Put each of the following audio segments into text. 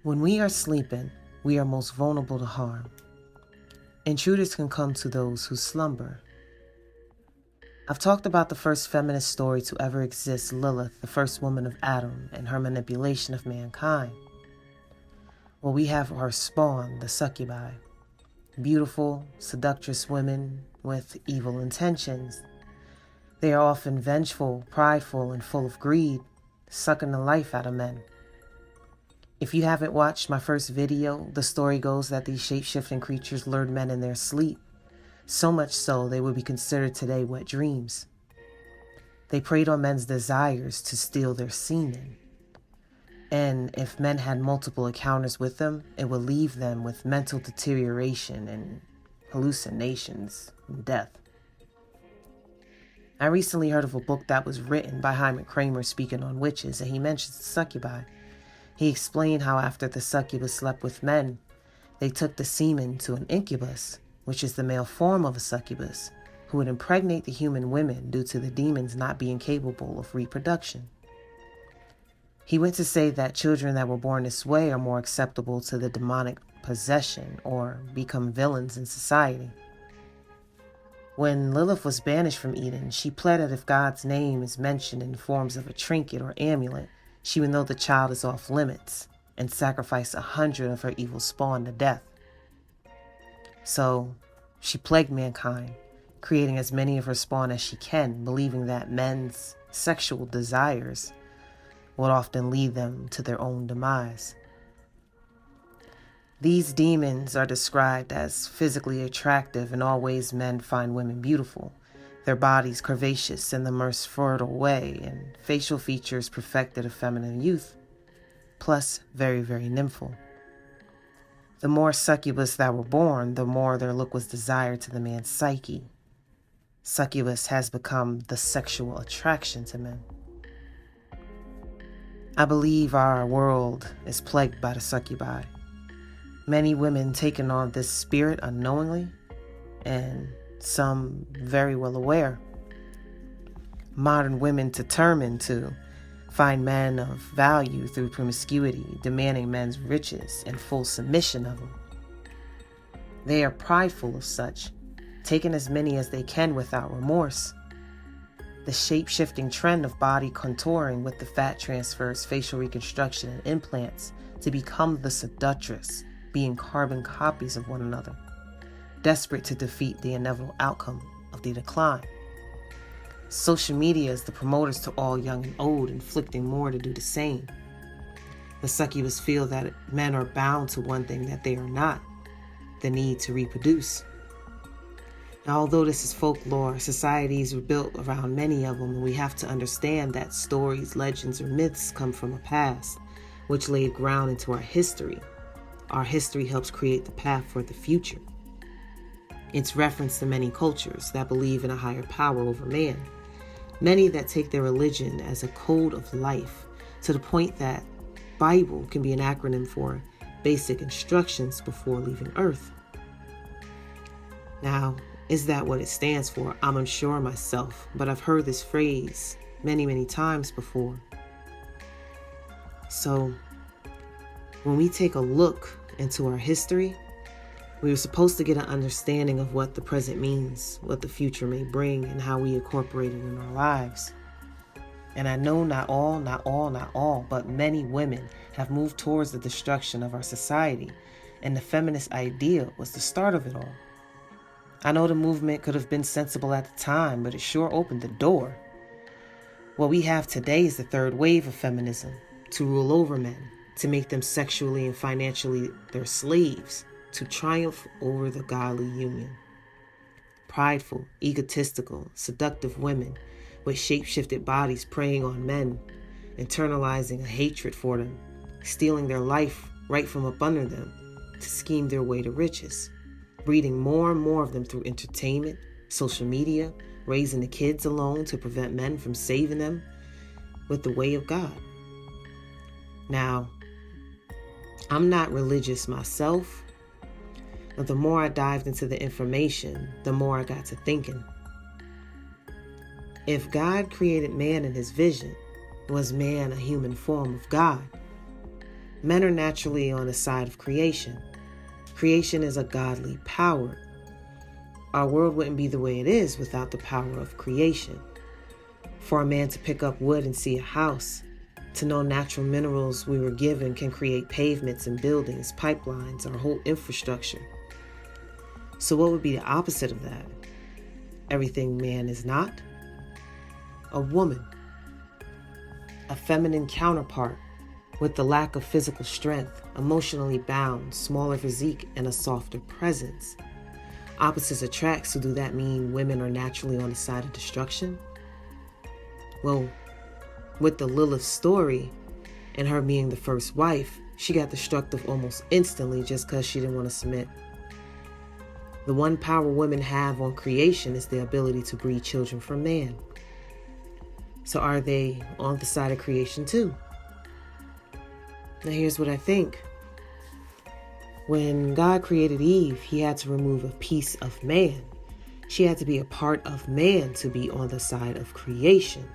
When we are sleeping, we are most vulnerable to harm. Intruders can come to those who slumber. I've talked about the first feminist story to ever exist, Lilith, the first woman of Adam, and her manipulation of mankind. Well, we have our spawn, the succubi, beautiful, seductress women with evil intentions. They are often vengeful, prideful, and full of greed, sucking the life out of men. If you haven't watched my first video, the story goes that these shape-shifting creatures lured men in their sleep, so much so they would be considered today wet dreams. They preyed on men's desires to steal their semen. And if men had multiple encounters with them, it would leave them with mental deterioration and hallucinations and death. I recently heard of a book that was written by Hyman Kramer speaking on witches, and he mentions the succubi. He explained how after the succubus slept with men, they took the semen to an incubus, which is the male form of a succubus, who would impregnate the human women due to the demons not being capable of reproduction. He went to say that children that were born this way are more acceptable to the demonic possession or become villains in society. When Lilith was banished from Eden, she pled that if God's name is mentioned in the forms of a trinket or amulet, she would know the child is off limits and sacrifice 100 of her evil spawn to death. So she plagued mankind, creating as many of her spawn as she can, believing that men's sexual desires would often lead them to their own demise. These demons are described as physically attractive in all ways men find women beautiful. Their bodies curvaceous in the most fertile way, and facial features perfected of feminine youth, plus very, very nymphal. The more succubus that were born, the more their look was desired to the man's psyche. Succubus has become the sexual attraction to men. I believe our world is plagued by the succubi. Many women taking on this spirit unknowingly, and some very well aware. Modern women determined to find men of value through promiscuity, demanding men's riches and full submission of them. They are prideful of such, taking as many as they can without remorse. The shape-shifting trend of body contouring with the fat transfers, facial reconstruction, and implants to become the seductress, being carbon copies of one another, desperate to defeat the inevitable outcome of the decline. Social media is the promoters to all young and old, inflicting more to do the same. The succubus feel that men are bound to one thing that they are not, the need to reproduce. Now, although this is folklore, societies were built around many of them, and we have to understand that stories, legends, or myths come from a past, which laid ground into our history. Our history helps create the path for the future. It's reference to many cultures that believe in a higher power over man, many that take their religion as a code of life, to the point that Bible can be an acronym for basic instructions before leaving Earth. Now, is that what it stands for? I'm unsure myself, but I've heard this phrase many, many times before. So, when we take a look into our history, we were supposed to get an understanding of what the present means, what the future may bring, and how we incorporate it in our lives. And I know not all, but many women have moved towards the destruction of our society, and the feminist idea was the start of it all. I know the movement could have been sensible at the time, but it sure opened the door. What we have today is the third wave of feminism, to rule over men, to make them sexually and financially their slaves, to triumph over the godly union. Prideful, egotistical, seductive women with shape-shifted bodies preying on men, internalizing a hatred for them, stealing their life right from up under them to scheme their way to riches, breeding more and more of them through entertainment, social media, raising the kids alone to prevent men from saving them with the way of God. Now, I'm not religious myself, but the more I dived into the information, the more I got to thinking. If God created man in his vision, was man a human form of God? Men are naturally on the side of creation. Creation is a godly power. Our world wouldn't be the way it is without the power of creation. For a man to pick up wood and see a house, to know natural minerals we were given can create pavements and buildings, pipelines, our whole infrastructure. So what would be the opposite of that? Everything man is not? A woman. A feminine counterpart with the lack of physical strength, emotionally bound, smaller physique, and a softer presence. Opposites attract, so do that mean women are naturally on the side of destruction? Well, with the Lilith story and her being the first wife, she got destructive almost instantly just because she didn't want to submit. The one power women have on creation is the ability to breed children from man. So are they on the side of creation too? Now here's what I think. When God created Eve, he had to remove a piece of man. She had to be a part of man to be on the side of creation.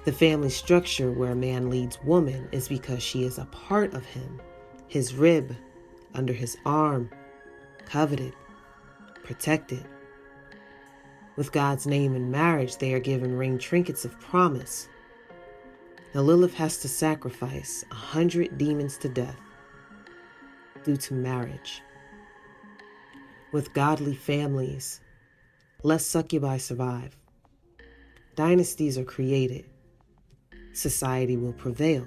The family structure where a man leads woman is because she is a part of him, his rib, under his arm, coveted, protected. With God's name in marriage, they are given ring trinkets of promise. Now Lilith has to sacrifice 100 demons to death due to marriage. With godly families, less succubi survive. Dynasties are created. Society will prevail.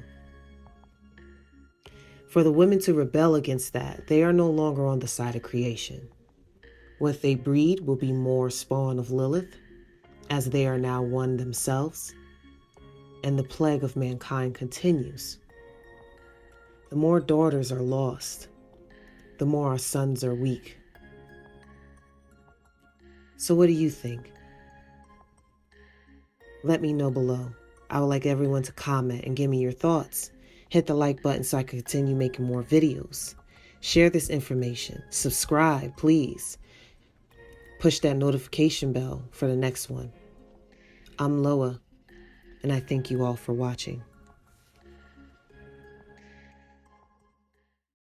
For the women to rebel against that, they are no longer on the side of creation. What they breed will be more spawn of Lilith, as they are now one themselves, and the plague of mankind continues. The more daughters are lost, the more our sons are weak. So what do you think? Let me know below. I would like everyone to comment and give me your thoughts. Hit the like button so I can continue making more videos. Share this information. Subscribe, please. Push that notification bell for the next one. I'm Loa, and I thank you all for watching.